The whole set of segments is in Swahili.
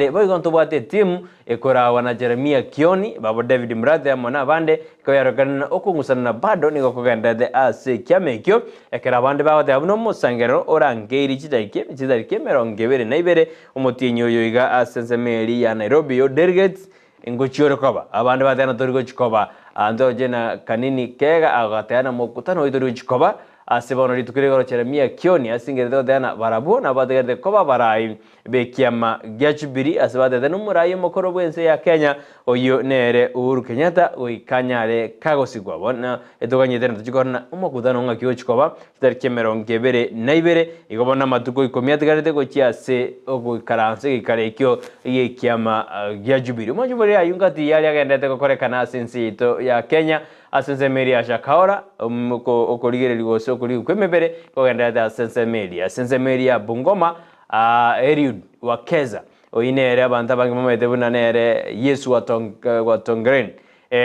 Boy gonto bwate timu ekora wana Jeremia Kioni babo David Mrathe amona bande ko yarogana okungusana bado niko kugenda the ase kyamekyo ekera bande bawo de abuno musangero orangeri chidarike merongebere naibere umutinyo yoiga asensemeli ya Nairobi yo delegates ingochiore koba abande batana torigo chikoba ando jena kanini kega agatana mokutano idori chikoba asebono ritukirego Jeremia Kioni asingerdo dana barabu na badegerde koba barai bekiama gyachibiri asebade dana murayi mokoro bwense ya Kenya oyo nere Uhuru Kenyatta oikanyare kagosigwa bona edoganye dena tuchikorna umokutano ngakyo chikoba kitarike merongebere naibere igobona matuko ikomiatigarete gochiase ogukaranse gikarekyo yekiama gyachibiri mojubere ayungati yali agendete kokorekana sinsito ya Kenya Asensemeli ashakaora okorigere ligoso kuri kwemebere kogenda Asensemeli ya Bungoma Eliud Wakeza oinere abantu abangi momete bunanere Yesu watongren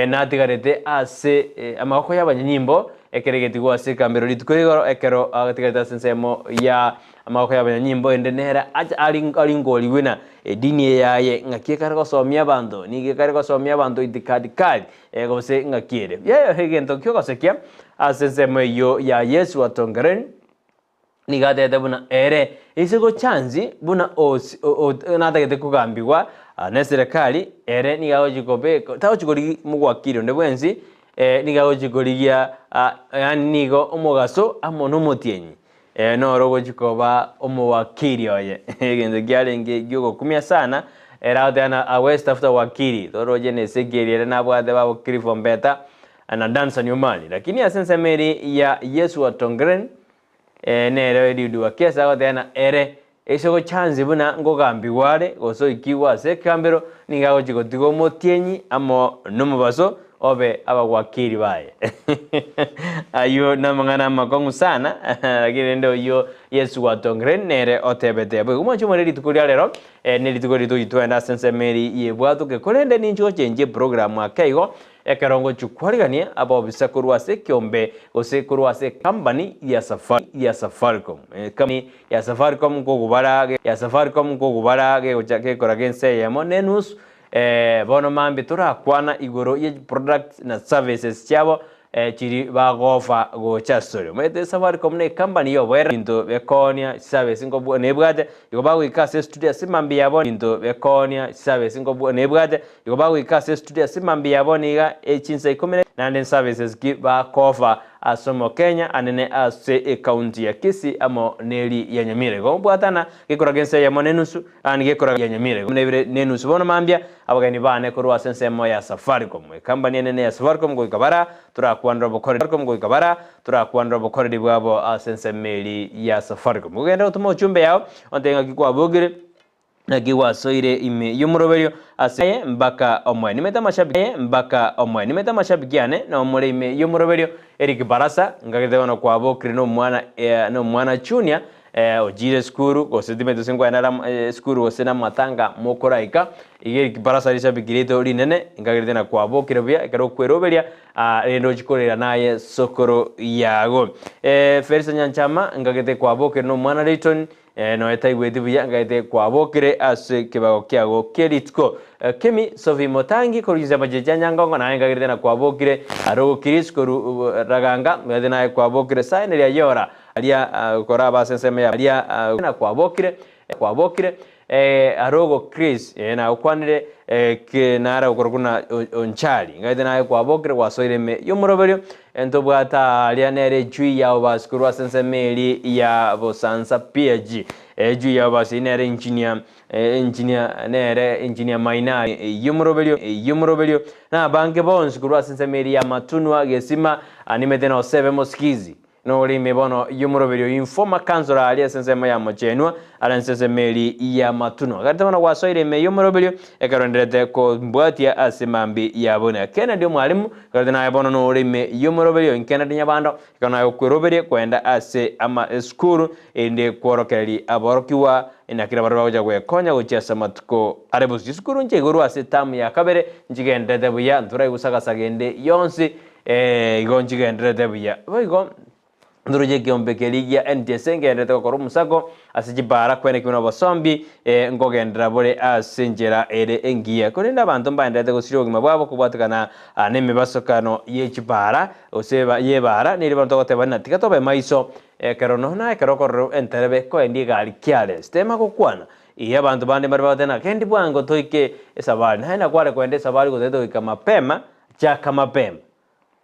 natigarete ase amako y'abanyimbo ekeregeti gwase kambero litukorigoro ekero agatigarete Asensemo ya amako y'abanyimbo endenera alingoli wina dini yaye ngakie kariko somia bando nige kariko somia bando itikadikadi gose ngakiere hegento kyo gosekia Asensemo yo ya Yesu watongren nigade buna ere isego chanzi buna natagete kugambiwa na serikali ere nigaho jikobe taho chigori mugwakiro ndebwenzi nigaho jigorigia yani nigo omugaso amono motienyi no rogo jikoba omuwakiri oye gende gyalenge gyogo kumya sana era dana a west after wakiri toroje ne segeri na bwade babo kirifo mbeta na dansa nyumani lakini Asensemeli ya Yesu watongren nere Eliud Wakeza godena ere esego chanzi buna ngogambiware goso ikiwa se kambero ningago jigotigo motienyi amo numubaso obe abagwakiri baye ayo namangana makongu sana lakini ndo yo Yesu watongren nere otebete bwe umacho muri tukuria lero neri tukuri tuyitwenda Asensemeli yebwatu ke kolende ninjo chenje program akaigo ekerongo chukwarigania abo bisakuru ase kyombe ose kuru ase company ya Safaricom company ya Safaricom kogubara ge ojake koragense ya monenus bono mambi turakwana igoro ye products na services cyabo chiri bagofa go chasore mete Safaricom ne company yo bwera into bekonia service ngo nebwate igobago ikase studio simambi yabo into bekonia service ngo nebwate igobago ikase studio simambi yabo niga echinsa ikomene nande services ki ba kofa asomo Kenya anene ase county ya Kisii amo neli ya Nyamire go bwatana gikoragense ya monenusu gikora ya Nyamire nebire nenusu bono mambia abagani bane kurwa Asensemo ya Safaricom company nene ya Safaricom go ikabara turakwandra bokore bwabo Asensemeli ya Safaricom ugenda utuma uchumbe yao ontenga kikwa bogire na giwasoire ime yumuroberio asaye mbaka omwe nimeta mashabiki ane na omure ime yumuroberio Eric Barasa ngagete bano kwa bokire no mwana chunia ojire skuru gosetimeto singwa na skuru osena matanga mokoraika Eric Barasa rishabikirito linene ngagete na kwa bokire bya ekero kweroberia rendo chikorera naye sokoro yago Felisa Nyanchama ngagete kwa bokire no mwana Leighton no etaigwete bya ngagete kwa bokire ase kibago kyago keritko Kemi Sophie Motangi korugiza bajeja nyangongo na ngagete na kwa bokire arogo kirisko raganga ngagete na kwa bokire sign ya yora alia koraba Asensemo alia na kwa bokire arogo Chris na ukwanire nara ukorokuna onchali ngagete na kwa bokire wasoire me yumuroberio entobwata alia nere jui ya baskuru Asensemeli ya bosansa PG jui ya basinere engineer Maina yumuroberio na banke bons kuru Asensemeli ya Matunwa gesima animete no sebe moskizi no lime bono yumuroberio informa kanzora ali Asensemo ya Mochenwa Asensemeli ya Matunwa gata bono wasoire me yumuroberio ekaronderete ko mbwatia asemambi ya bona Kennedy mwalimu gata na bono no lime yumuroberio Kennedy nyabando kana kweroberie kwenda ase ama skuru ende kworokeri aborokiwa inakira barwa goja kwekonya gochasa matuko arebus skuru nje guru ase tamu ya kabere njigendete buya ntura igusaka sagende yonsi igonjigendete buya boigo nduruje kiombe keligia NTSA ngendete gukora umusako asijibara kwene kimwe n'abasombi ngogendera bore asenjera ere engia kurinda abantu mbaendete gusira ogima bwabo kubwatikana n'emibasokano y'ekibara oseba yebara niri bantu gotebana tikatobe maiso kerono na kerokoro enterebe ko endi gali kiale stema kokwana iya abantu bande bari batena kendi bwango toike esabari haina kware kwende sabari goteto mapema chaka mapema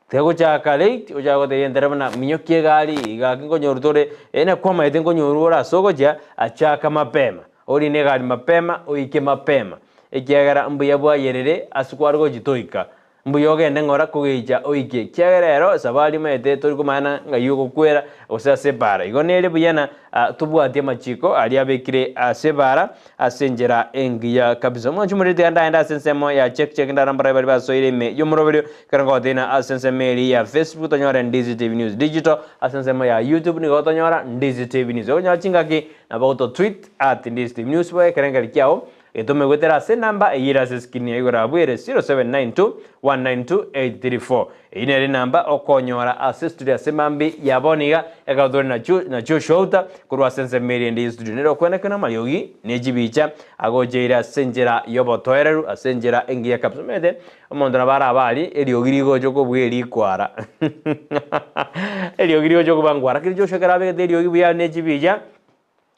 tego chaka late ujago de enterebe na minyokie gali igakingo nyorutore ene kwa maite ngo nyorura sogoja achaka mapema ori ne gali mapema oike mapema ekiagara mbuya bwa yerere asukwargo jitoika mbuyoge ndengora kugeja oike kiagerero sabali maite tori kumana ngayugo kwera osa separa igonere buyana tubwatie machiko ali abekire asebara asenjera engiya kabisa mwanju murite anda sensemo ya check ndarambara bari basoire me yomurobero karango dena asensemo ya Facebook tonyora Ndizi TV News Digital asensemo ya YouTube ni gotonyora Ndizi TV News onya chingaki na boto tweet @Ndizi TV News boy karanga likiao etome gwetera se namba eyira se skini igora bwere 0792 192834 ine namba okonyora assist semambi yaboniga ekadori na chushouta kurwa sense meri ndi studio nero kwenekana mayogi nejibicha agojeira senjera yobotoereru asenjera engiya kapsumede omondra bara abali eliogirigo joko bweri kwara eliogirigo joko bangwara kirjo shekarabe eliogirigo ya nejibicha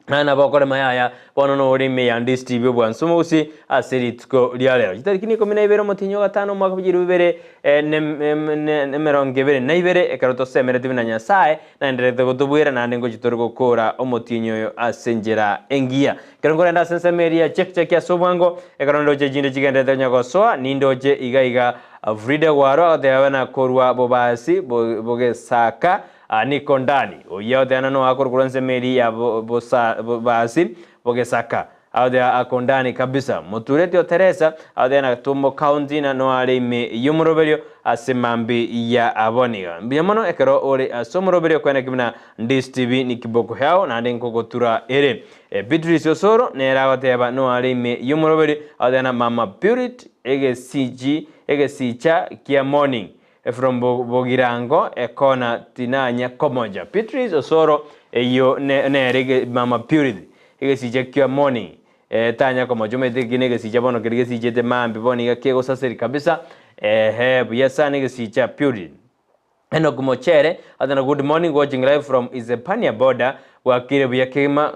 ana bakore mayaya bono no rime ya Ndizi TV bwansomusi aseritko lialero kitariki 12 mutinyo gatano mwaka 2022 naibere ekaroto semere divina nyasaye na enderete gutubwira nande ngo gitoro gukora omutinyo yo asenjera engia kerongora nda sensemeria check ya sobwango ekarondo jinde jigendete nyagosoa nindoje igaiga Frida waro adabana korwa bobasi bogesaka niko ndani oyote anano akorkuranse meri ya basi bogesaka ade akondani kabisa muturete Teresa ade na Tumbo County na no ale me yumuroberio asemambi ya aboniga mbiyamono ekero ore asomoroberio kwena kimna Ndizi TV ni kiboko yao na ndenko gotura ere Beatrice Osoro nera wateba no ale me yumuroberio ade na Mama Purity ege sicha kia morning from Bogirango ekona tinanya komoja Beatrice Osoro eyo ne Mama Purity ege sicha kia morning tanya komoja metegine ege sicha bono kerige sichete mambi boni gakego saseri kabisa buyasa ne ege sicha Purity eno kumochere adana good morning watching live from Isepania border wakire buyakema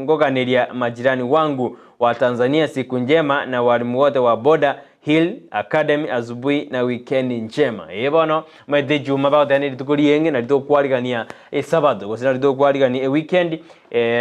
ngoganiria majirani wangu wa Tanzania siku njema na walimu wote wa Border Hill Academy azubui na weekend njema yebono mede juma ba dani tukurienge na tukwarigania sabato gosina tukwarigania weekend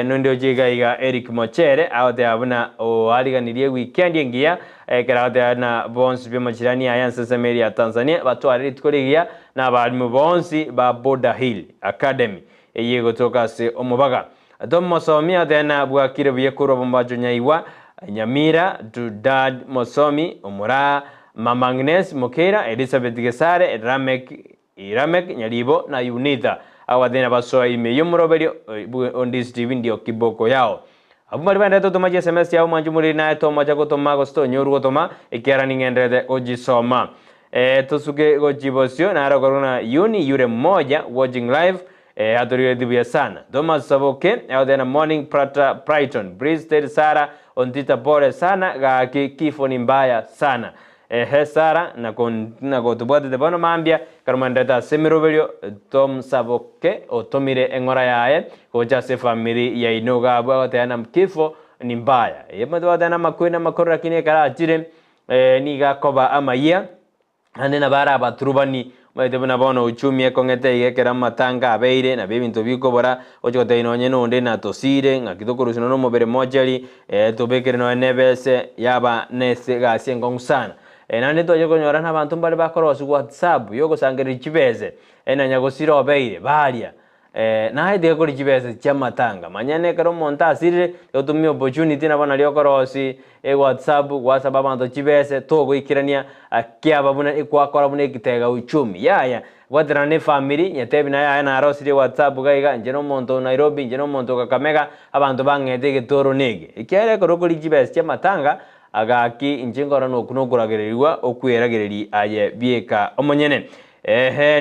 nondio jega Eric Mochere aode abuna o ariganirie weekend ngia kerade na bonsi byo majirani ayanse semeri ya Tanzania batwari tukurigia na balimu bonsi ba Border Hill Academy yego tokase omubaga domo somia dena bwakire buyekuro bombajo nyaiwa Nyamira to Dad Mosomi Omura Mama Agnes Mokera Elizabeth Gesare Ramek Nyalibo na Unita awadena basoa ime yumuroberio Ndizi TV ndio kiboko yao abumari banda to tomaje SMS yao manjumuri na to maja ko toma gosto nyoru ko toma ikera ningendede ojisoma tosuke gojibosio na ara corona uni yure moja watching live adorio dibia sana Thomas Saboke awadena morning Prata Brighton Breeze Sara ontita pole sana ga kifo ni mbaya sana Sara na kotubwate debono mambia karumandeta semiroberio Tom Saboke otomire engora yae koja se family ya inoga abwa na kifo ni mbaya yemado dana makwena makora kine kara atire niga koba amaya andena bara batrubani Maitebuna bono uchumi ekongete igekera matanga abeire na bebintu bikobora ochote inonye nonde na tosire ngakitokorusino no mobere mojeri tobekere no nebese yaba nese gasie ngonsana nane to yokonyora na bantu mbali bakorosu WhatsApp yoko sangere chibeze enanya gosira obeire balia na hide ko chibeze chamatanga manyane karo monta asire yotumio opportunity na bana lyokorosi WhatsApp abantu chibeze to goikirania akiaba buna ikwakora buna ikitega uchumi yaya wadrane family nyetebi na yaya na arosire WhatsApp gaiga njeno monto Nairobi njeno monto Kakamega abantu bangete getoro nege ikere ko rokoli chibeze chamatanga agaki injingora no kunoguragererwa okweragereri aye bieka omonyene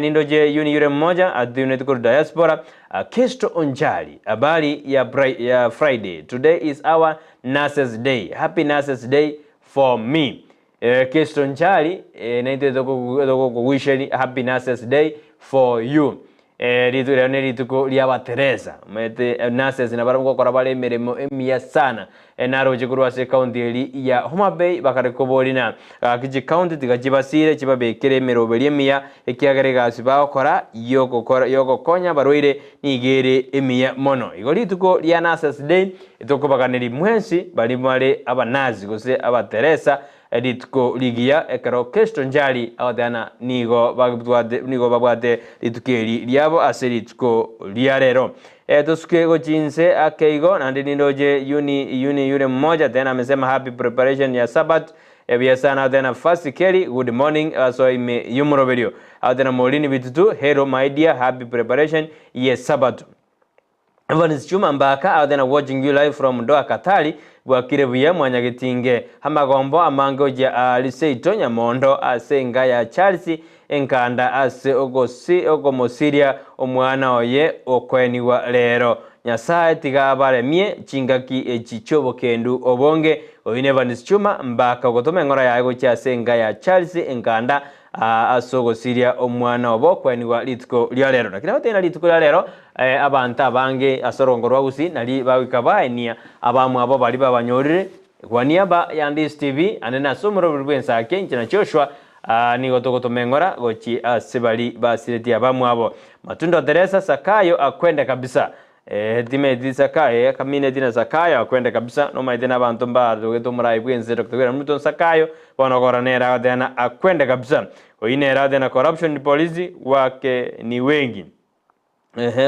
nindoje yuni yure mmoja adhune tuko diaspora. Kesto Onjali, habari ya Friday. Today is our Nurses Day. Happy Nurses Day for me. Kesto Onjali, naite toko kuwisheni Happy Nurses Day for you. Ritu leoneri tuko liaba Teresa. Mete nurses na baramu kwa bale mirimo emia sana. Naro jikuru se county ya Homa Bay bakare kobolina. Kiji county tikajibasire chibabe kire mirobeli emia ekiagarega siba okora yoko konya baroire nigere emia mono. Igoli tuko lia Nurses Day itoko bakaneri mwensi bali male abanazi gose aba Teresa editko ligia ekaro Kesto Onjali awdana nigo babwate litukeli liabo aseritko liarero tosuke go jinse akeigo nandi nindoje yuni mmoja tena amesema happy preparation ya Sabbath biasana tena fast Kelly good morning so ime yumro video awdana molini bitutu hello my dear happy preparation ya Sabbath. Evans Chuma Mbaka awdana watching you live from Doha Katali bwakire buya mwanyagitinge hamagombo amangoje aliseito nyamondo asenga ya Chelsea enkanda ase ogomosiria omwana oye okweniwa lero nyasaye tigabaremie chingaki echichobo kendu obonge oyine Evans Chuma Mbaka gotome ngora yago chasenga ya Chelsea enkanda asogo siria omwana obo kweniwa litiko lya lero nakina batena litiko lya lero abantu abange asorongorwa gusi nali bawikabaenia abamu abo bali babanyorire kwaniaba ya Ndis TV anena somoro bwensa kenje na Joshua ni gotogoto mengora gochi asebali basireti abamu abo Matundo Teresa Sakayo akwenda kabisa time Sakayo kamine dina Sakayo akwenda kabisa no maidena abantu mbaro geto murai bwense Dr. Muton Sakayo bonogora nera dena akwenda kabisa oine rade na corruption policy wake ni wengi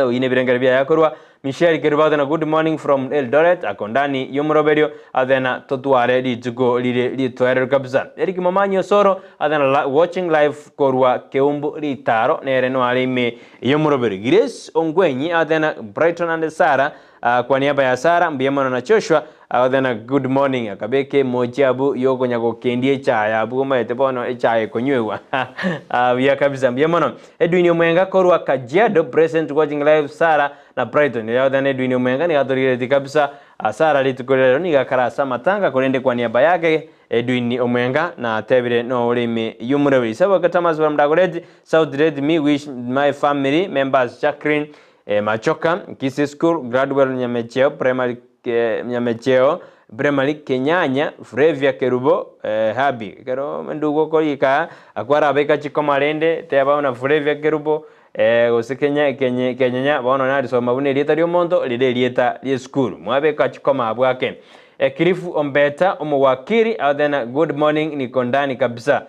oine birengere bya yakorwa Michelle Kerubada na good morning from Eldoret akondani yomroberio adena totware litugo litware kabisa Eric Momanyo Soro adena watching live korwa keumbu litaro nere no alime yomroberio Grace Ongwenyi adena Brighton and Sarah kwa niaba ya Sarah mbiyemano na Joshua adena good morning akabeke mojabu yoko nyako kendie chaya bugoma etebono echaye konywewa bya kabisa mbiyemano Edwin Omwenga korwa Kajiado present watching live Sarah na Brighton yadana Edwin Omwenga ni gatorire kabisa Sarah litukolero ni gakarasa matanga kolende kwa niaba yake Edwin Omwenga na tebire no ulimi yumrewi sabo katama zwa mdagoredi South Red me wish my family members Jacqueline Machoka Kisi School Gradwell Nyamecheo Primary Kenyanya Frevia Kerubo Habi kero mendugo kolika akwara beka chikomalende teba na Frevia Kerubo Kenya baona nari so mabune lieta lyo mondo lide lieta li school mwabe ka chikoma abwake Kirifu Ombeta omwakiri adena good morning ni kondani kabisa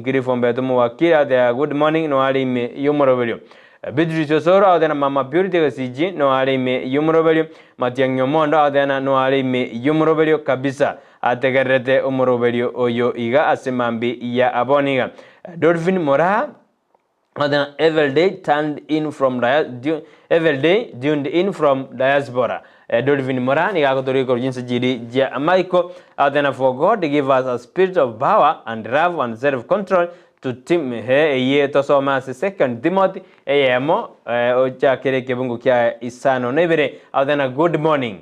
Kirifu Ombeta omwakiri adena good morning no ali yumorovelio Bidri Chosoro adena Mama Purity Gasiji no alime yumrovelio Matiang Nyomondo adena no alime yumrovelio kabisa ategerete umrovelio oyo iga asemambi ya aboniga Dolphin Mora adena everyday tuned in from diaspora Dolphin Mora ni gakotoriko jinsi jiri ja Michael adena for God to give us a spirit of power and love and self control to team ye tosoma second Timothy emo ocha kereke bungu kya isano nebere adena good morning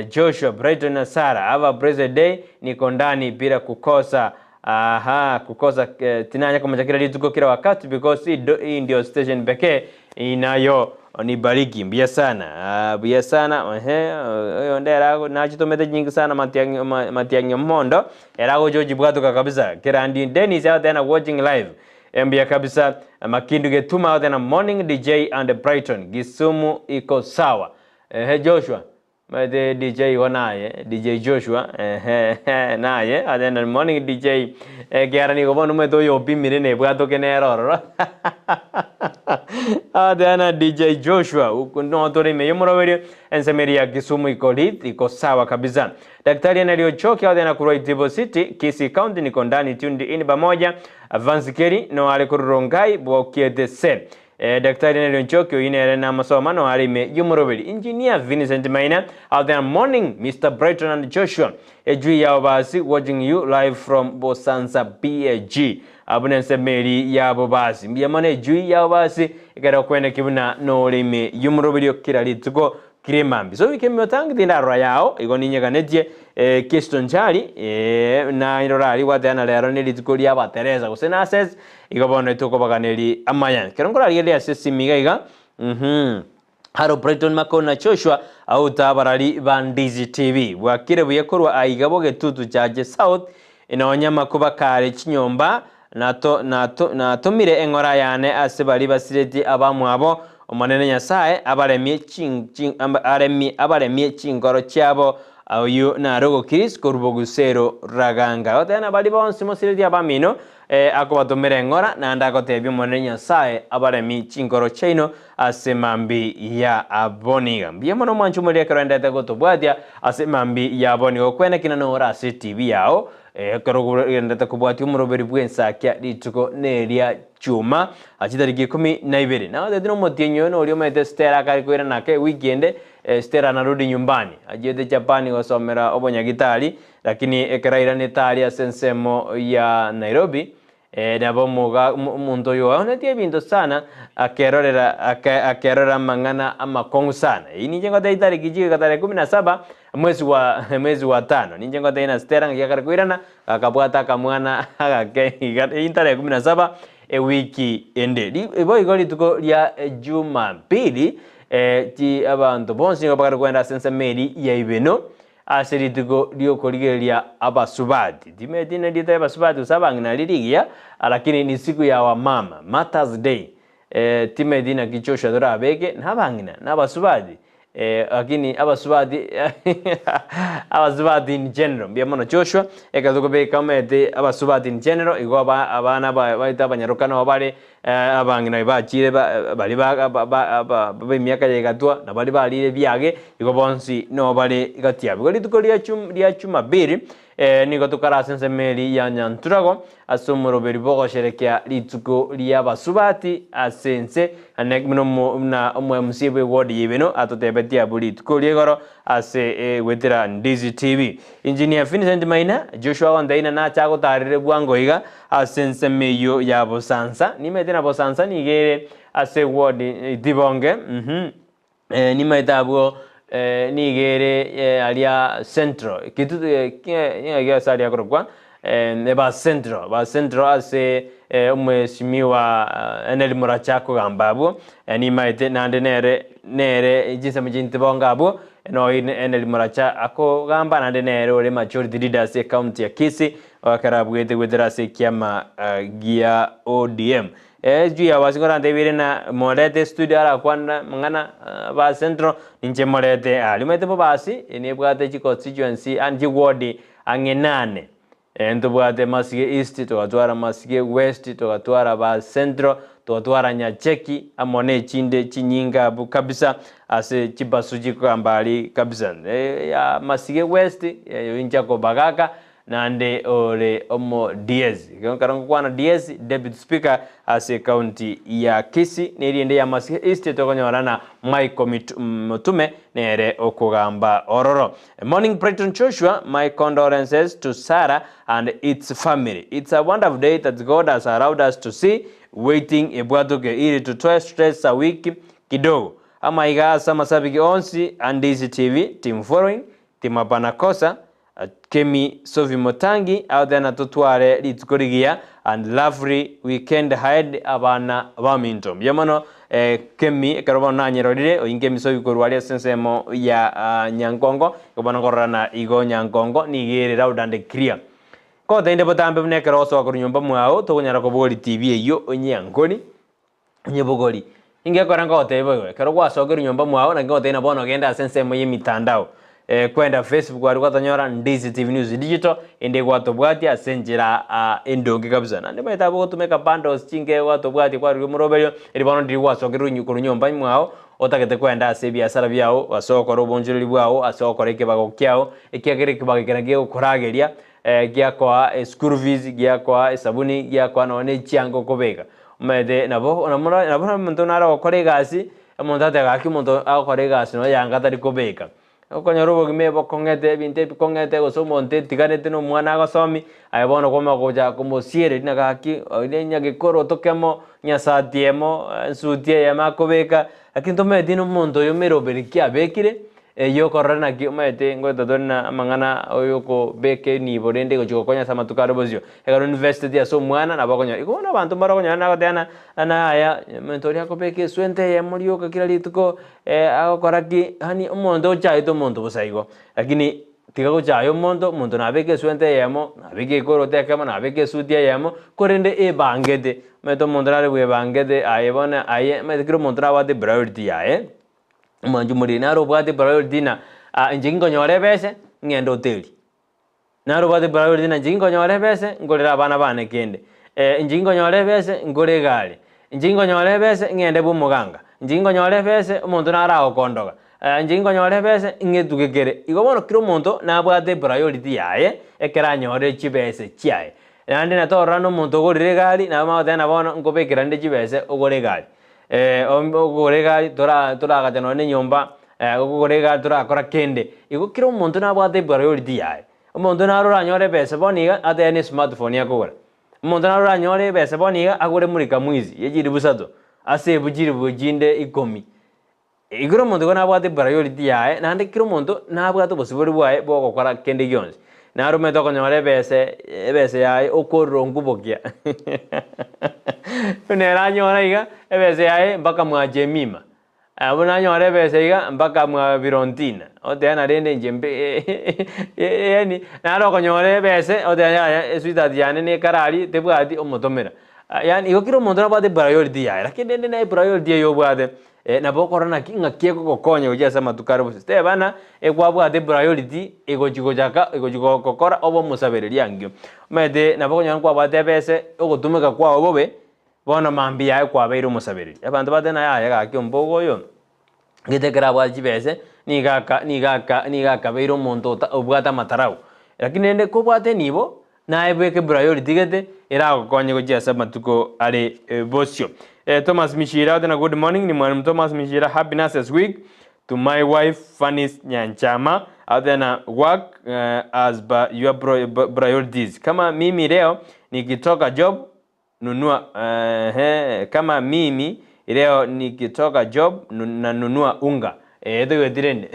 Joshua Brighton na Sarah have a blessed day niko ndani bila kukosa kukosa tinanya kama chakira lituko kila wakati because hii ndio station pekee inayo ni bariki mbia sana oyo ndera nachitomete nyingi sana matiangyo mondo erago George bwatuka kabisa kirandi Dennis out there watching live mbia kabisa Makindu getuma out there morning DJ and Brighton Gisumu iko sawa Joshua Made DJ wanaye DJ Joshua naye adena morning DJ kiara ni gobono meto yo bimire ne bwato kenero adena DJ Joshua ukuno tore me yomoroverio ensemeria Kisumu iko sawa kabisa Daktari Analiochoki adena kuroi Tibo City Kisii County niko ndani tuned in pamoja Advance Keri no ale kurongai bokiete se Daktari Nelonchoki oyine na masomano alime yumuroveli Engineer Vincent Maina out there morning Mr. Brighton and Joshua Ejui ya obasi watching you live from Bosansa BAG abune nsemeri yabo basi mbiyamane jui yabo basi ikara kwenda kibuna no lime yumrobirio kira lituko kiremambi so wikemi otangi tindarwa yao igoninye kanetie Kiston Chari na irorari watana lero nilituko lya Teresa gusena access igobona tuko baganeri amayan kerongora lya access migaiga Haro Brighton Makona Joshua au tabarari Bandizi TV bwakire buyekorwa aigabo getutu chaje South inonyama kuba kare chinyomba natomire engora yane asebali basireti abamwabo omonene nyasaye abaremie chingoro cyabo ayo narogo Chris korubogusero raganga otena bali bonse mosireti abamino akobatomera engora nanda agotebya omonene nyasaye abaremi chingoro chaino asemambi ya aboniga mbiamono mwanchu muri akarendete gotobwatia asemambi ya aboniga kwena kinano ora ase TV yao karogurendete kubwatia umuroberi bwensakya lituko neria chuma achitariki 12 na wethe motienyo no uri omete Stella kari kwira nake weekend Stella anarudi nyumbani ajiete Japani gosomera obonyagitari lakini ekeraira nitari asensemo ya Nairobi nabo muntu yo onetie bintu sana akerora mangana amakongu sana ini jengo taitari kijiki katare 17 mwezi wa 5 ni jengo taina Stella ngakara kwirana akabwata kamwana agake intare 17 wiki ende ibo igoli tuko lya Jumapili ti abantu bonsi ngabakara kwenda sense meri ya ibeno aserituko liokoligeria abasubati timetine dita abasubati usabangina liligia lakini ni siku ya wamama Mother's Day timedina kichosha dora beke nabangina nabasubati lakini abasubati in general biamono Joshua ekazokobe kamete abasubati in general igoba abana baita banyarukana bale abangina bachire bali ba myaka yegatwa na bali balire byage igobonsi no bale gatia bigoli tukolia chuma biri niko tukara sense meri ya Nyanturago asomoro beribogo sherekea lituko lya basubati asense anek mno na omwe musibe wodi yibeno atotebetia buli tuko lyegoro ase wetera Ndizi TV engineer Vincent Maina Joshua Wandaina na chago tarire bwango iga asense meyo ya bosansa nimetena bosansa nigere ase wodi dibonge nimetabo nigere alia central kitu ya salia korokwa ba central ase umweshimiwa Enel Murachako gambabo ni maite nande nere jinsa mjinti bongabo no Enel Muracha ako gamba nande nere ole majority leaders e county ya Kisii wakarabwete wedrase kiama gia ODM juu ya wasingora ndebire na molete studio ara kwana mangana ba central ninje molete alimete basi ni bwate chi constituency anji ward angenane ndobwate Masige East tukatwara Masige West tukatwara ba central tukatwara Nyacheki amone chinde chinyinga bu kabisa ase chibasuji kwambali kabisa ya Masige West yinja ko bagaka nande ole omo Diez karango kwana Diez deputy speaker ase county ya Kisii neriende ya Masige East tokonyorana Michael Mutume nere okugamba ororo. Morning Brighton Joshua, my condolences to Sarah and its family. It's a wonderful day that God has allowed us to see, waiting ebwatoke ili tutoe stress a wiki kidogo ama igasa masabiki onsi Ndizi TV team following team apanakosa Kemi Sovi Motangi out there na tutware litukorigia and lovely weekend ahead abana bamintom yamano Kemi karoba na nyerorire oingemi Sovi korwale sensemo ya Nyankongo kobana korana igo Nyankongo nigere raudande clear ko tende botambe mnekero oso ko nyumba mwao to nyara ko bogoli TV eyo onyangoni nyebogoli inge koranga otebe kero kwasogera nyumba mwao na ngote na bono genda sensemo yemitandao kwenda Facebook wali kwatanyora Ndizi TV News Digital ende kwatobwati asenjira endonge kabisa nande metabo tumeka bundles chinge kwatobwati kwa rumurobelyo eri bono ndi wasogera nyukuru nyumba mwao otakete kwenda ase biasara byao wasoko robonjiri bwao asoko reke bagokyao ekiagere kibagekeragie ukurageria gyakwa school fees gyakwa sabuni gyakwa none chiango kobega umede nabo muntu nara okore gasi muntu atagaki muntu akore gasi no yanga tari kobega okonyora obogima bokong'ete ebinto ebikong'ete gosomonte tiganete na omwana agosomi aye bono kwama gocha komosiere rina gaki oire nyagekoro tokemo nyasatiemo nsuti eyemo akobeka lakini tomaeti na omonto oyo meroberi kiabekire eyo okorora naki omaete ngoeta tori na amang'ana oyo okobeka enibo rende gochi gokonya ase amatuko are bosio egaro university ase omwana nabo okonyora igo bono abanto barokonyora nagoteana aya omonto oria akobeka eswente eyemo rioka kera rituko agokora ki hani omonto ochaete omonto bosa igo lakini tiga gochaya omonto nabeka eswente eyemo nabeka ekoro tekemo nabeka esuti eyemo korende ebangete omaete omonto nare bwebangete aye bono aye omaete kera omonto nabwate priority yaye omonto muri nare obwate priority na inche nkonyora ebese ng'ende hoteli nare obwate priority na inche nkonyora ebese ngorera abana bane kende inche nkonyora ebese ngore egari inche nkonyora ebese ng'ende bwa omoganga inche nkonyora ebese omonto nare agokondoga inche nkonyora ebese ng'etugekere igo bono kera omonto nabwate priority yaye ekero anyore chibese chiaye naende natorora na omonto ogorire egari nabo magoteba bono nkobekera rinde chibese ogore egari ogore egari toragacha nonye na enyomba ogore egari torakora kende igo kera omonto nabwate priority yaye omonto naro oranyore ebese bono iga atebe na esmartphone akogora omonto naro oranyore ebese bono iga agore murika mwizi echiri busato asebu chiribu chinde 10 igoro omonto igo nabwate priority yaye naende kera omonto nabwate obosibori bwaye bwogokora kende gionsi naro omanyete okonyora ebese yaye okorora onkubokia nere anyora iga ebese yaye mpaka mwa Jemima abo nanyora ebese iga mpaka mwa Virontina otena rende inche yani naro okonyora ebese otena esweetheart yane nekarari tebwati omotomera yani igo kera omonto nabwate priority yaye lakini rende naye priority eyo obwate nabo okora naki ng'aki egogokonya gochia ase amatuko are bose tebana ekwabwate priority egochi gokora obe omosabereri angio omaete nabo okonyora nkwabwate ebese ogotumeka kwao bobe bono mambia yaye kwabeire omosabereri abanto batena yaya gaki ombogo oyo gete ekero abwate chibese niga akabeire omonto obwate amatarau lakini rende kobwate nibo naye bweke priority gete eragokonye gochia ase amatuko are bosio Thomas Mishira, then a good morning. Ni mwalimu Thomas Mishira, happiness this week to my wife Fanis Nyanchama. Then work as your priorities. Kama mimi leo nikitoka job nunua kama mimi leo nikitoka job nunua unga. Edo yotirende.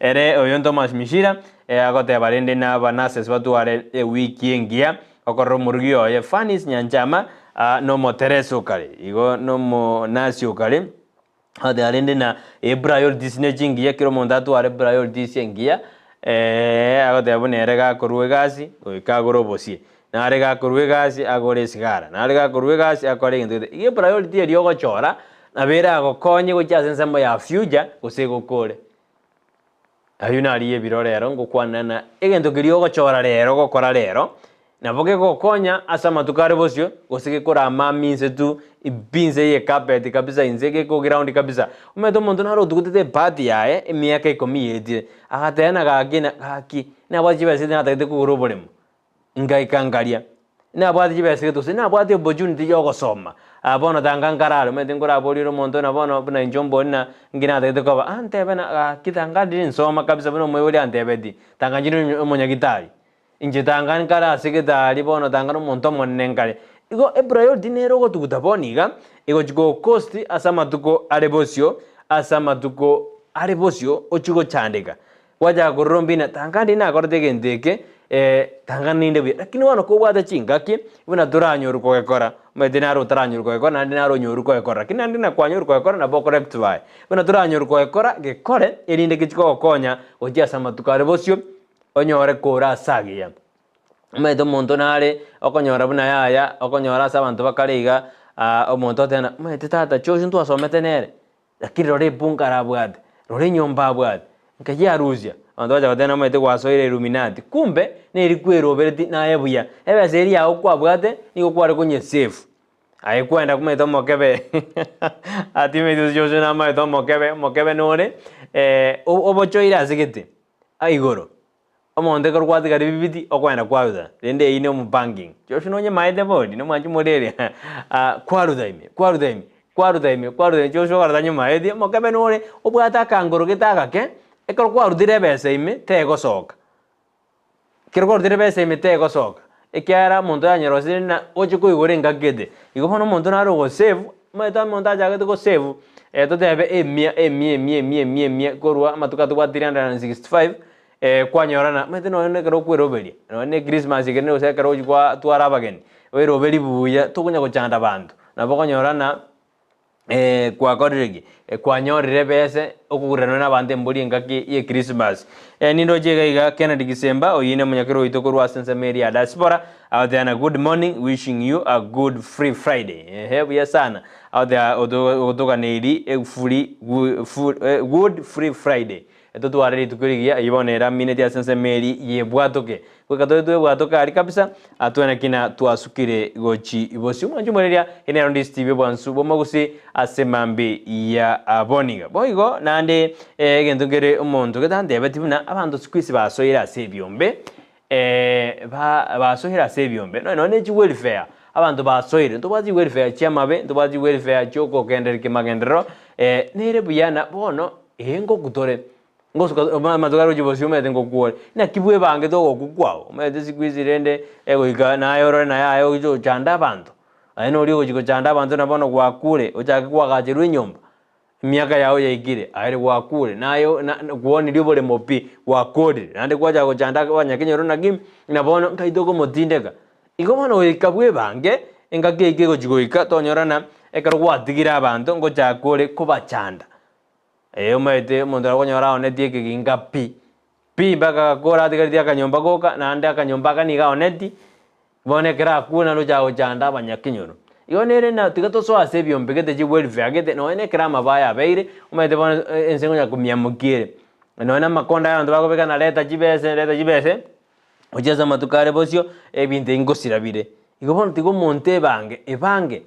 Ere oyon Thomas Mishira agote barende na banases batu are wiki engia okoro murugio ye Fanis Nyanchama. Nomo Tereso kare igo nomo Nasio kare ade arende na priorities ne chingia kiro mondatu are priorities engia agote abonere ga korwe gasi oikagoro bosie na are ga korwe gasi agore sigara na are ga korwe gasi akore into ige priority eri ogochora na bera agokonye gocha nsemo ya future gosegokore ayuna ari ebirorero ngokwana na egento kiri ogochora rero gokora rero nabo gegokonya ase amatuko are bosio gosegekora amaminse tu ibinse ye carpet kabisa inzege ko ground kabisa omaete omonto naro otugutete party yaye emiaka 10 yetire agatena gaki nabwate chibese natagete kugura oboremo ngaikangaria nabwate chibese getose nabwate opportunity yogosoma bono tanga nkararo omaete nkoraborire omonto na bono buna inchomboni na nginatagete koba antebe na gaki tanga ndiri nsoma kabisa bono omoibori antebeti tanga njiri omonyagitari inche tanga nkara sekretari bono tanga omonto omonene nkare igo priority nero gotuguta boniga igo chiko cost ase amatuko are bosio ochigo chandika waja korrombina tanga ndi nakorete egento eke tanga ninde buya lakini bono kobwate chingaki buna toranyoru kogekora omaete naro otaranyoru kogekora naende naro onyoru kogekora lakini naende nakwanyoru kogekora nabo correctify buna toranyoru kogekora gekore erinde gichiko gokonya gochia ase amatuko are bosio onyore kora sagia omaete omonto nare okonyora buna yaya okonyora ase abanto bakare iga omonto otena omaete tata chosi ntwasomete nere lakini rore epunkara abwate rore enyomba abwate nkachi arusia abanto bacha gotena omaete gwasoire Illuminati kumbe neri kwerobereti naye buya ebese eri yago kwabwate nigo kware konye safe aye kwenda kumaete omokebe atimeite chosi namaete omokebe nore obochoire ase gete aigoro omonto korwati kari bibiti okwenda kwaruta rende ine omubanking chosi nonye maete bodi nomwanchi morere kwarutaime chosi ogarota nyuma maete omokebe nore obwate akangoro gete agake ekero kwarutire besa ime tegosoka kero kwarutire besa ime tegosoka ekiara monto yanyerosire na oche koigora engagete igo bono monto naro gosave maeta monto achagete gosave totebe emia korwa amatuka twa 365 kwanyorana maete noone kero kweroberia noone Christmas igene osekero kwa twara abageni oiroberi buya tokunya gochanda bantu nabo konyorana kwakorire kwanyorire bese okugurana n'abandi mburi engaki ye Christmas nindo jega iga Kennedy Gisemba oyine munyakiro oito korwa Sense Media Diaspora out there. Good morning, wishing you a good free Friday. Hebu sana out there otoka neidi good free Friday. Eto tuareli tukurigia ibonera minute ya Sense Media yebwatoke kwekato twebwatoka ari kabisa atwena kina twasukire gochi ibosi umwanjumoreria ene rondi Steve bwansu bomagusi asemambi ya aboniga boigo nande gendungere umuntu getande batimuna abantu squeeze basoira sebyombe basohera sebyombe none ji welfare abantu basoire ntubazi welfare chiamabe ntubazi welfare choko kenderike magendero nere buyana bono engo kutore ngosuka matogaro jibosi umete ngokure na kibwe bange to okukwao umete sikwizirende egoika nayo na yayo jo chanda abantu aino uri gojiko chanda abantu nabono gwakure ochake kwagajerwe nyomba miaka yao yaigire aire gwakure nayo kuoni libole mopi gwakore nande kwaja gochanda abanyakenyero na gim nabono nkaitoko motindeka igomano oikabwe bange engakeke gojigoika tonyorana ekaro gwatigira abantu ngochakore kubachanda umaite mundu akonyora oneti ekiginga pi mpaka gakora atigarithia akanyomba goka nande akanyomba kaniga oneti bonekera akuna ruja gochanda abanyakenyero iyo nere na tigato so ase byombe gete ji welfare gete no ene kra mabaya abeire umaite bona ensengo ya kumyamukire no ena makonda yandu bakobeka na leta jibese ojaza matukare bosio ebinte ingosirabire igo bona tigo monte bange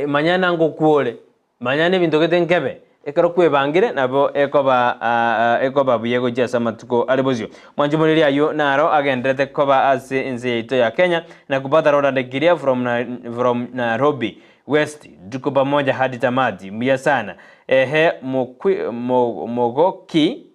manyana ngokuole manyane bintu gete nkebe ekaro kwebangire nabo ekoba buyego jasa matuko alibozio mwanjumuriri ayo naro agendrete koba ase enze ito ya Kenya na kupata roda degiria from Nairobi West duko pamoja hadi tamati mbia sana mogoki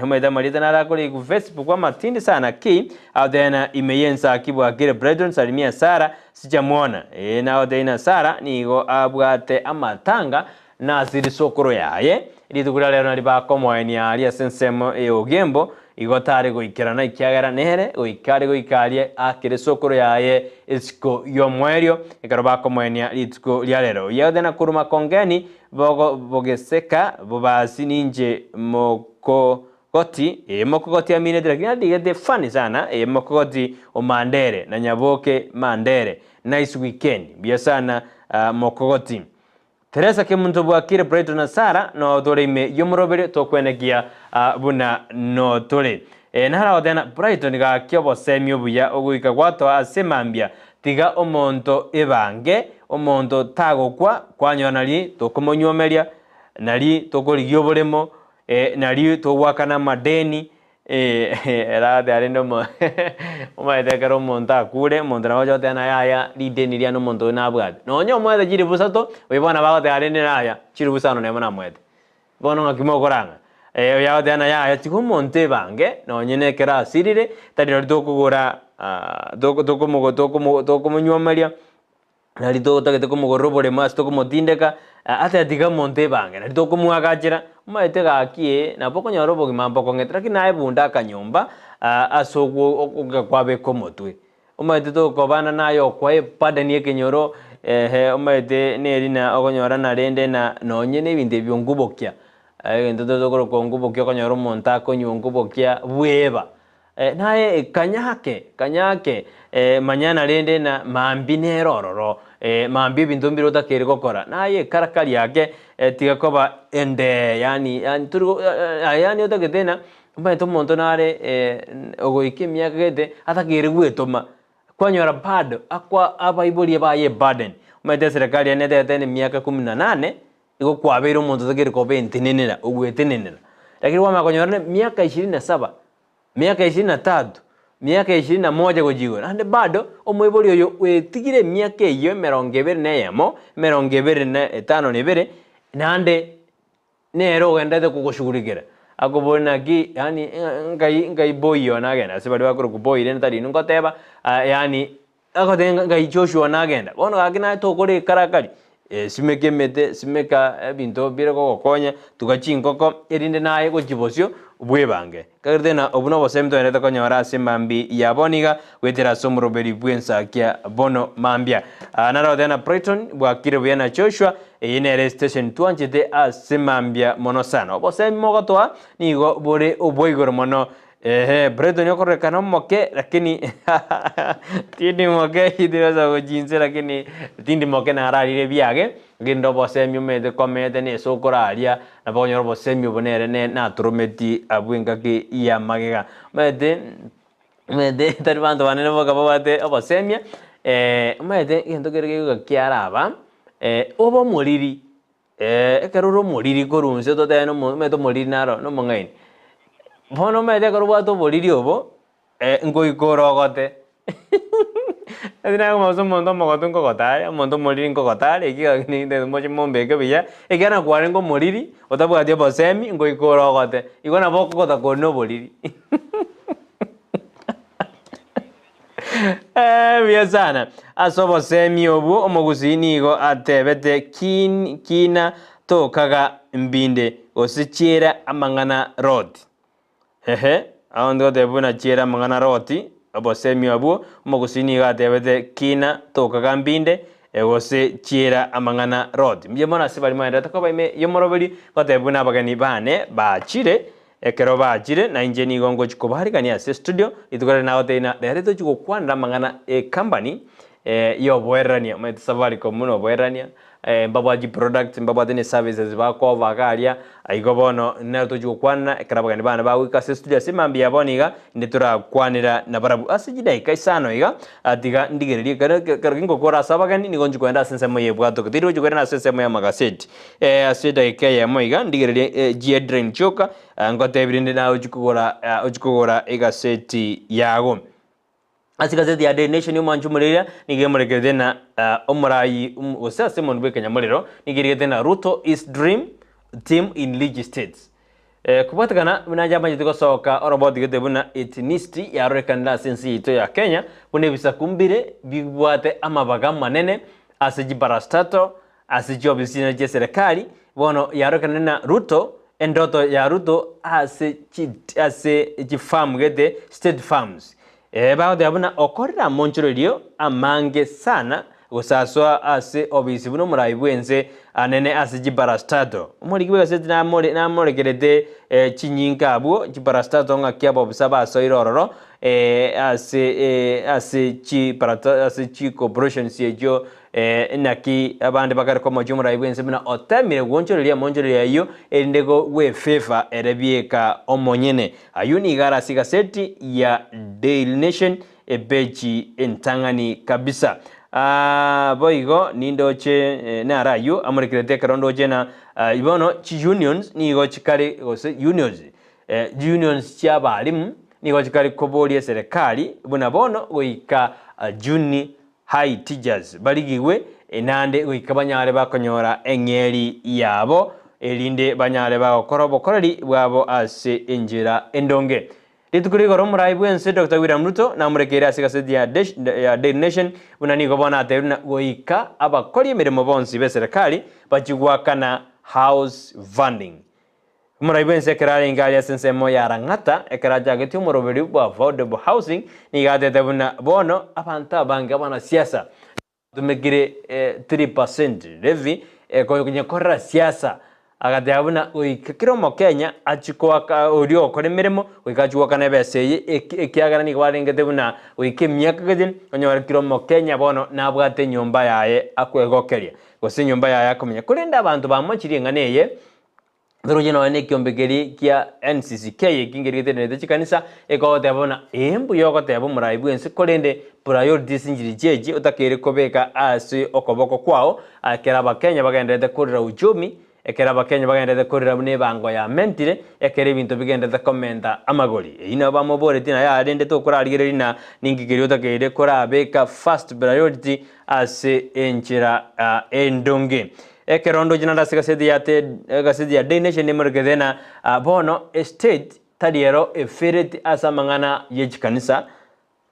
huma marita nara kuri ku Facebook kwa matindi sana ki out there na imeyensa kibwa kire Brethren salimia Sara sijamuona na out there na Sara nigo abwate amatanga na ziri sokoro yaye iritukura lero nari bakomoeni ari Sensemo ogembo igotare goikirana ikiagera nere goikare goikarie akire sokoro yaye isiko yomwerio ikaro bakomoeni irituko lya lero yode na kuruma kongeni bogeseka bobasi ninje mokogoti mokogoti amine diragina digete fani sana mokogoti o Mandere na Nyaboke Mandere nice weekend bia sana mokogoti Teresa kemuntu bwakire Brighton na Sara no dore ime yomurobere tokwenegia buna no dore nahara odena Brighton ga kyobo semyo buya oguika gwato asemambia tiga omonto ebange omonto tagokwa kwanyonali tokomonyomeria nali tokorigioboremo nali towakana madeni era de arendo mo umaite karo monta kure montra ojo tena yaya lideni ria no monto na bwat no nyo mwede jiri busato webona bago de arende naya jiri busano ne mona mwede bono ngakimo koranga ya tena yaya tiku monte bange no nyene kera sirire tadi dokugora doko nyomaria nali take komugorobore mas tokomotindeka ate tiga monte bange nali tokomuagachira maite gakie na poko nyorobo gimambo kongetra kinae bunda kanyomba asogo okwabe komotwe umaite tokobana nayo kwae padani ekenyoro umaite nerina okonyora na rende na nonye nebinde byongubokia ngento tokoro kongubokia konyoro monta konyongubokia bweba nae kanyake manyana rende na mambi nerororo mambi bintu mbiro takere gokora naye karakari yake tigakoba ende yani turu yani otagetena mbaito monto nare ogoike myaka gete atakere gwetoma kwanyora bado akwa abaibori baye burden mbaite serikali ene tene myaka 18 igo kwabero monto takere ko 20 nenera ogwetenenera lakini wama konyora myaka 27 miaka 23 miaka 21 gojigo nande bado omoibori oyo wetigire miaka iyo 21 25 nebere nande nero gendete kugoshugurikira akubona ki yani ngai boyo na agenda sibali bakuru kuboire ntari ngoteba yani akote ngai Joshua na agenda bono agina to kore karakari simekemete simeka binto bire ko konya tugachinkoko erinde naye gochibosio bwebange kagirtena obuno bosemto ene konyora simambi yaboniga wetera somroberi bwensa kia bono mambia naro dena Brighton bwakire bwena Joshua ine station tuanjete asimambia monosano obosemi mogotwa nigo bore obwoigoro mono Brighton yokorekana moke lakini tindi moke idiroza gojinse lakini tindi moke nararire biage gindo bosemi umete komete ne sokoraria na bonyoro bosemi bonere ne naturumeti abwenga ki ya magega mede taribando banene boga babate obosemi mede gento gerege kiaraba obo moriri ekaruro moriri korunse toteno meto moriri naro no mongaini bono mede korwato moriri obo ngoikorogote adina mo mondo mogoto ngogotare mondo moriri ngogotare ikiga ni de moje mombeke biya egana kware ngo moriri otabwati bosemi ngoikorogote igona boko kota kono moriri biya sana asobo semi obu omogusini igo atebete kina tokaga mbinde osichira amangana road ahondo tebuna chira amangana road obo semi obu omogusini igo atebete kina tokaga mbinde egose chira amangana road mbyemona sibali mwenda takoba ime yomorobeli kotebuna bagani bane bachire ekero bachire na injeni gongo chikobari kani ase studio itugare nawo teina dereto chiko kwanda mangana company yo bwerania met Safaricom muno bwerania mbabaji product mbabadene services bako bagaria aigo bono neto chiko kwana ekera bagani bana bawika ase studio simambi yaboniga nditura kwanira na barabu asijida ikaisano iga atiga ndigererie karagingo kora sabagani nigonji kwenda sensemo yebwato kitiro chiko na sensemo ya magaseti asida ikaya moiga ndigererie Giedren choka ngotebirinde na uchikugora igaseti yago asigazeti ya Daily Nation yomanjumuririra nigemurekete na omurayi osase monwe kanyamuriro nigerete na Ruto is dream team in League States kubatakana binajamba jitiko soka oroboti getebuna ethnicity ya rekanda sensi ito ya Kenya bune bisa kumbire bibwate amabaga manene asiji barastato asiji obisina je serikali bono ya rekanda na Ruto endoto ya Ruto ase farm gete state farms baada yabona okorera monchorelio amange sana gusaswa ase obisi buno murayi bwense anene ase jibarastato umuri kibega seti na more gerede chinyinka abo jibarastato ngakiabo bisaba soirororo ase chi corporation siejo naki abande bakari ko majumura ibwense bina otamire gonchorelia monchorelia yo endego we fefa erebieka omonyene ayuni gara siga seti ya Daily Nation ebeji entangani kabisa boigo nindoche na rayu amurekirete karondoche na ibono chi unions nigo chikari gose unions cyabalimu nigo chikari kobolie serikali buna bono goika juni high teachers baligiwe enande goika banyale bakonyora engeri yabo elinde banyale bakora bokoreri bwabo ase enjira endonge litukuri goro murai bwense Dr. William Ruto na murekere asigase ya Daily Nation bunani gobona ateruna goika abakori emirimo bonsi be serikali bachigwakana house funding murai bwense kerale ingali asensemo ya rangata ekeraja geti umuroberi bwa affordable housing ni gadete buna bono abanta banga bana siasa tumegire 3% levy koyokora siasa agate abuna oikakiro Kenya achikoaka orio kore mirimo oikachuaka na beseye ekiagana ni gwarengete buna oike myaka geden onyora kiro Kenya bono nabwate nyumba yaye akwegokeria gose nyumba yaye akomenya kurenda abantu bamachiri nganeye Doroje no ene kyombegeri kia NCCK kingerite ne chikanisa ekote abona embu yokote abo muraibu ense kolende priorities njiri jeje utakere kobeka ase okoboko kwao akera bakenya bagendete kurira uchumi ekera bakenya bagendete kurira bune bango ya mentire ekere bintu bigendete komenta amagori ina bamobore tina ya rende to kurarigere ina ningigeri utakere kora beka first priority ase enchira endonge ekerondo jinanda sikasedi ya Daily Nation nemurgedena bono estate tadiero efereti asa mangana yejikanisa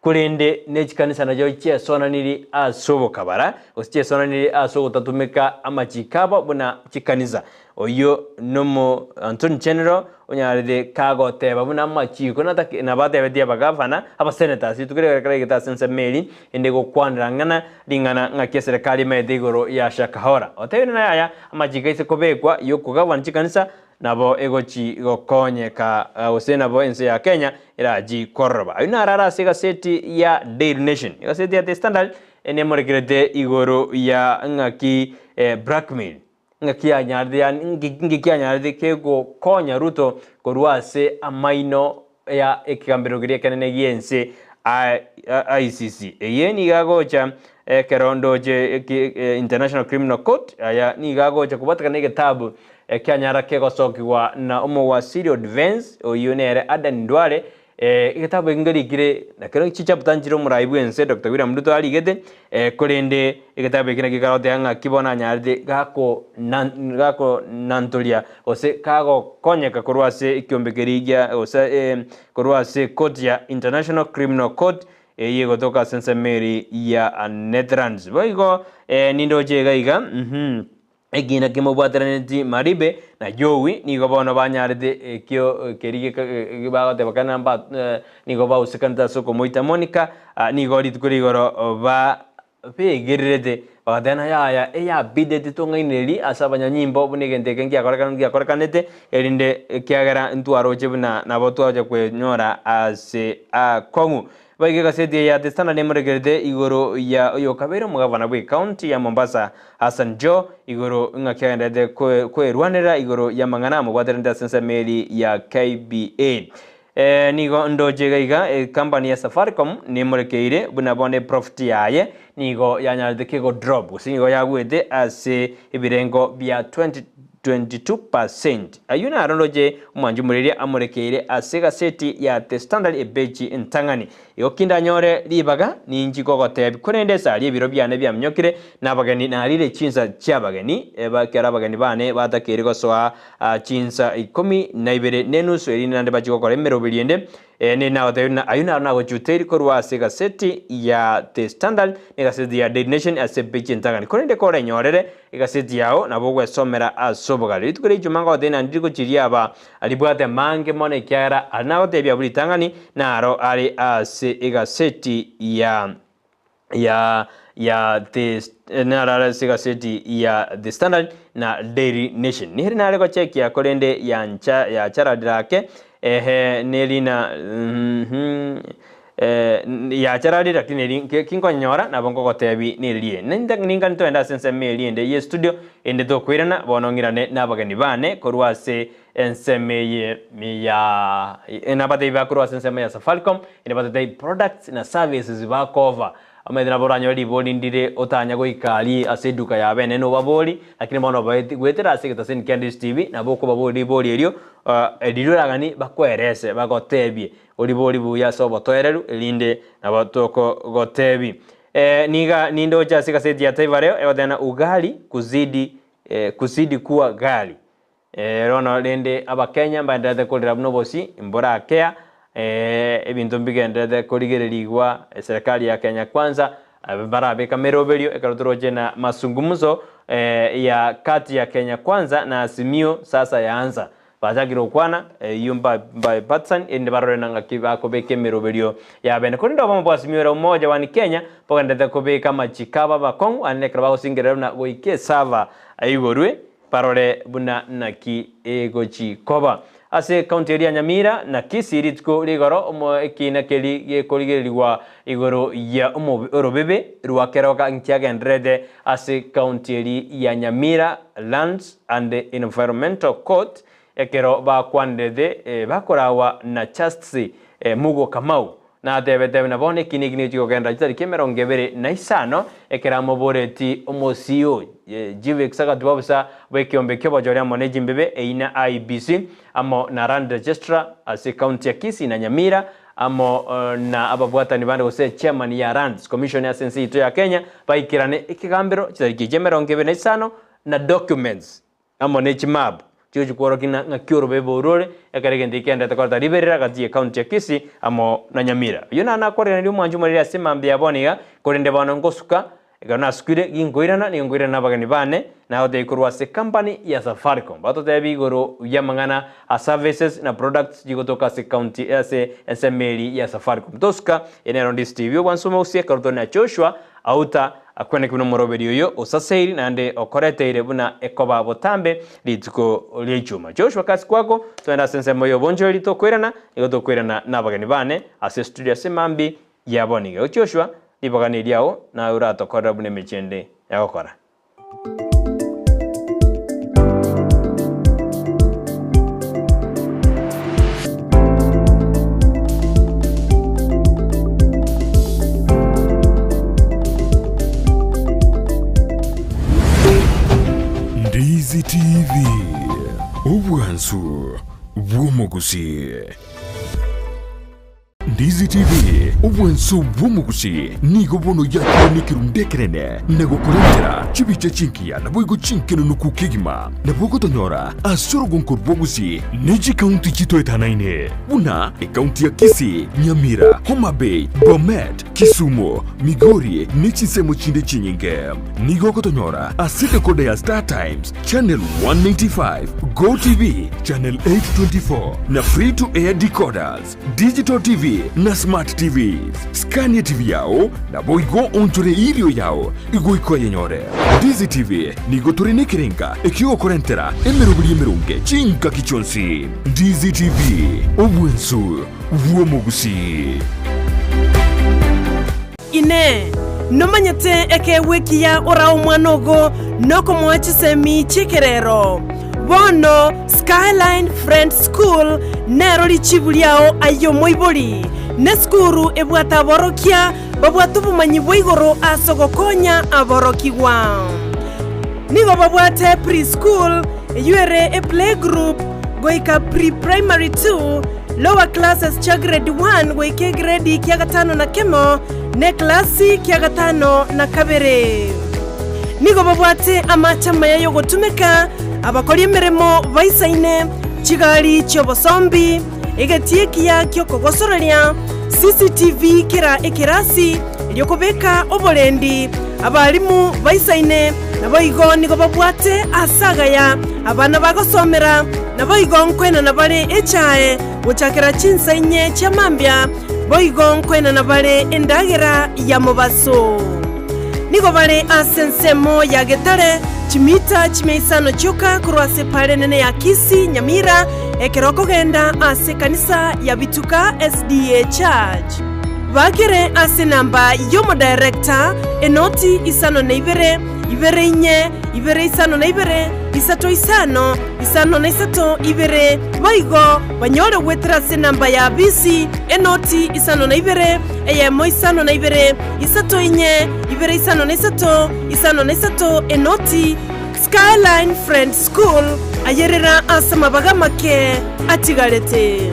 kulinde nejikanisa najo chesona nili asobo kabara chesona nili asobo tatumika amachikaba buna chikanisa oyo nomo Anton General onyaride kago teba buna machiko na bate bedia bagavana aba senators itukire kare gita sense meli indego kwandra ngana lingana ngake serikali medigoro ya shakahora otene na ya amachika ise kobekwa yokugawa chikanisa nabo egochi gokonye ka usena bo ense ya Kenya ira ji koroba ayuna rara siga seti ya Daily Nation ya seti ya The Standard ene moregrete igoro ya ngaki blackmail ngaki anyarde ya ngiki anyarde kego konya Ruto korwase amaino ya ekigambiro giria kanene giense ICC eyeni gagocha kerondo je International Criminal Court aya ni gagocha kubatakane gitabu Kanyara kegosokiwa na wa Serial Defense oyunere Adan Ndwale igitabo ingari gire na kero chapter njiro muraibu ense Dr. William Ruto aligete kurinde igitabo kina gikarote anga kibona nyarde gako nantolia ose kago konyeka kurwase ikiombekerigia ose kurwase court ya International Criminal Court yego toka sense Mary ya Netherlands boigo nindo jega iga egina kimobwateraneti Maribe na Jowi nigo bono banyaride kyo kerige bagote bakana mba nigo ba usikanta soko moita Monica nigo ritkurigoro ba pegerede badana ya bidete tongaineli asabanya nyimbo bunigente kengia korekanete erinde kiagara ntuaroje buna nabotwaje kwenyora ase kongu baige gaseti ya The Standard nemregede igoro ya oyo kabero mugavana bwe county ya Mombasa Hassan Jo igoro ngakyandade kwe Rwanera igoro ya mangana mu bwaterenda sensa meli ya KBA nigo ndoje gaiga company ya Safaricom nemrekeire buna bonde profit yaye nigo yanyalde kego drop usingo yagwete ase ibirengo bya 22%. Ayuna arondoje umwanjumurire amurekeire asega seti ya The Standard ebeji intangani yokinda nyore libaga ninji kogote bikurendesa ali biro byane byamnyokire nabagani narire chinsa cyabagani bakera abagani bane batakire gosoa chinsa 12 nenusu eri nande bachikokora emero bilinde ne nawo ayuna nawo juteri korwa asega seti ya The Standard negaseti ya Daily Nation asebeji intangani kurende kore nyorere igaseti yao nabogwe somera asobogari tukuri jumango dena ndiko chiriaba alibwate mange mone kyara anago tebya bulitangani naro ali ase igaseti ya The narara sigaseti ya The Standard na Daily Nation nihiri nale ko check ya kolende ya charadirake nelina ya charadi lakini kinko nyora na bongo gotebi nilie ninga ntoenda sense meli ende ye studio ende to kwirana bonongirane nabagani bane korwase ensemeye ya enabade ba korwase ensemeye ya Safaricom enabade products na services ba cover amedina boranyo liboni ndire otanya go ikali aseduka ya bene no baboli lakini bono gwetera asigeta sen Candice TV na boko baboli boli elio ediluragani bakwerese bagotebie oliboli buya sobo toereru elinde na batoko gotebi nindo cha sikaseti ya taifa leo ewadana ugali kuzidi kuwa gali rono lende aba Kenya mbandade kolira mnobosi mbora akea ebintu mbigende koligererigwa serikali ya Kenya kwanza barabe kamerobelio ekarotroje na masungumuzo ya kati ya Kenya kwanza na Azimio sasa yaanza bajagiro kwana yumba by Patson ende barore nanga kiba ko beke merobelio ya bene kondo bambo Azimio ra umoja wani Kenya pokanda ko be kama chikaba ba Kongo ane kraba singere na goike sava aigorwe parole buna naki egochi koba ase county ya Nyamira na Kisii tko ligoro omo ekina keli ye koligerwa igoro ya omo orobebe ruakeroka ntiaga ndrede ase county ya Nyamira Lands and Environmental Court ekero ba kwandede bakorawa na Chastsi Mugo Kamau na tebe na bone kinigini tiko kenda jitari kemerongevere na isano ekera moboreti omosio jive ksaka dwabsa wekiombe kyoba joria moneji mbebe eina IBC amo na Land Registrar ase county ya Kisii na Nyamira amo na ababwata ni bande ose chairman ya Lands Commission ya sensi ito ya Kenya baikirane ikigambiro jitari kemerongevere na isano na documents amo ne chimab chicho kworo kina ngakioro bebo urore ekarege kenda takorta riberera kati county ya Kisii amo na Nyamira yona na kwore ndio mwanju marira simambi aboniga korende bano ngosuka ekana skure gingoirana ni ngoirana bagani bane na ode ikurwa se company ya Safaricom bato tebi goro yamangana a services na products jigotoka se county se SML ya Safaricom toska enero ndistevio kwansoma usie kartona Joshua auta akwene kuno moroberio yo osaseiri nande okoreteire buna ekoba botambe lituko liechuma Joshua kasi kwako twenda sense moyo bonjo lito kwirana igoto kwirana nabagani bane ase studio semambi yaboniga Joshua libagani liao na urato kora bune mechende yakokora Ndizi TV Obwansu Bwomogusi Ndizi TV Obwansu Bwomogusi Nigo bono yako nikirundekerene Nego kurendera Chibicha chinkia na boigo chinkeno nukukigima Na bogo tonyora Asoro gonko bwogusi Neji kaunti chito etanaine Una kaunti ya Kisii Nyamira Homa Bay Bomet Kisumu Migori Nichisemo chinde chinyinge Nigo kotonyora Asite kode ya Star Times Channel 195 Go TV Channel 824 Na free to air decoders Digital TV na Smart TV Scania TV yao na boigo onchore ilio yao Igo iko yenyore Dizi TV Nigo turine kirenga Ekio korentera Emerubili emerunge Chinka kichonsi Dizi TV Obwensu Bwomogusi Ine nomanyete eke wiki ya ora umwanogo noko mwachisemi chikerero bono Skyline Friend School nero lichibuliao ayo moiboli ne skuru ebwata borokia babwatu bumanyi boigoro asogokonya aborokigwa nigo babwate preschool yuere a playgroup goika pre-primary 2 lower classes cha grade 1 goike grade kia gatano na kemo ne klasi kia gatano na kabere nigo babwate amachama yayo gotumeka abakora emirimo baisaine kigali cy'obosombi egatikia kyo kogosororia CCTV kira ekirasi lyokobeka obolendi abalimu baisaine naboigo nigo babwate asagaya abana bagosomera naboigo nkwena nabale echae guchakira chinsainye cyamambya boigo nkwena nabale endagera ya mobaso nigo bale asensemo ya getare chimita chimeisano choka kurwase pale nene ya Kisii Nyamira ekeroko genda ase kanisa ya Bituka SDA Church bakere ase namba yomo director enoti isano na ibere inye ibere isano na ibere isato isano na isato ibere baigo banyore wetra ase namba ya BC enoti isano na ibere eyemo isano na ibere isato inye ibere isano na isato enoti Skyline Friend School ayerera asama bagamake atigarete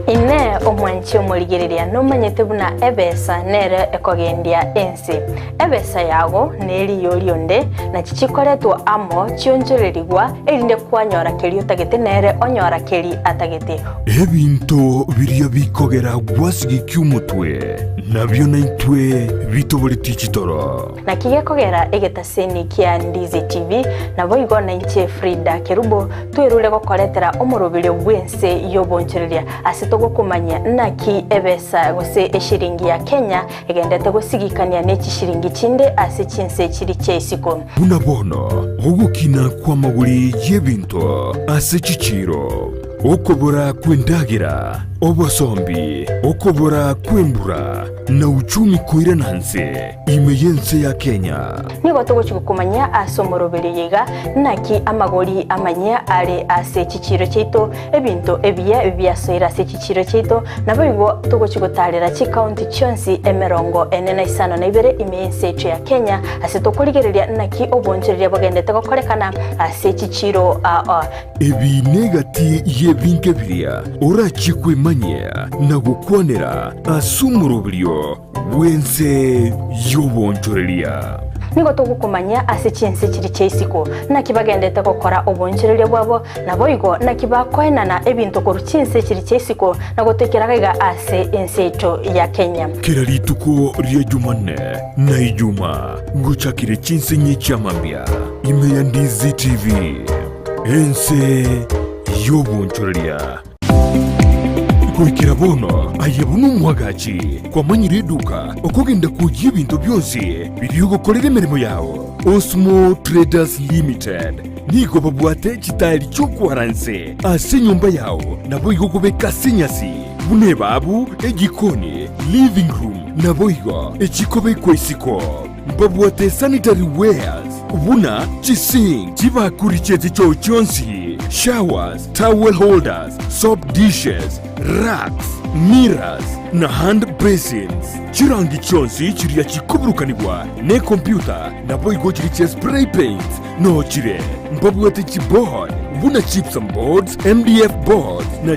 ine omwanchi omurigereria nomanyete buna ebesa nere ekogendia ensi ebesa yago neri yorionde na chichikoretwa amo chionjorerigwa erinde kwanyora keri utagete nere onyora keri atagete ebinto biria bikogera gwasigi kyumutwe nabyo naitwe bitobori tichitoro na kigekogera egetaseni kia Ndizi TV na boigo na inche Frida Kerubo twerule gokoretera omurubire bwense yobonchereria asitogo kumanya naki ebesa gose eshiringi ya Kenya egendete gosigikania nechi shiringi chinde ase chinse chiri cheisiko bunabono ogukina kwa maguri yebinto ase chichiro okobora kwendagira obosombi okobora kwembura na uchumi koirananse imeyense ya Kenya nigo togochikukumanya asomorobere yega naki amagori amanya are ase chichiro cheito ebinto ebia soira ase chichiro cheito naboigo togochikutarira chi county chonsi emerongo enena isano na ibere imeyense ya Kenya ase tokorigereria naki obonchereria bogendete gokorekana ase chichiro ebi negati yebinke biria ora chikwe kumanyia na gukwanira asumurubirio wense yobonchoreria nigo tugukumanya ase chinse chiri cheisiko na kibagendete gukora obonchereria bwabo nabo igo na kibakoenana ebintu koru chinse chiri cheisiko na gutekeraga ase enseito ya Kenya kira rituko ria Jumanne na Ijuma nguchakire chinse nyicha mambia imeya Ndizi TV ense yobonchoreria kwikira bono ayebunu mwagachi kwa manyire duka okogenda kujya ibintu byose biri gukorera imirimo yawo Osmo Traders Limited nigo babwate kitali cyo kwaranse ase nyumba yawo nabo igogobeka senyasi bune babu egikoni living room nabo igo ekikobe kwesiko babwate sanitary wares ubuna chising chibakuri chete cyo cyonsi showers towel holders soap dishes racks mirrors na hand basins chirangi chonsi chiriya chikuburukanibwa ne computer nabo igo chiri spray paints no chire mbabwate chibord buna chips and boards MDF boards na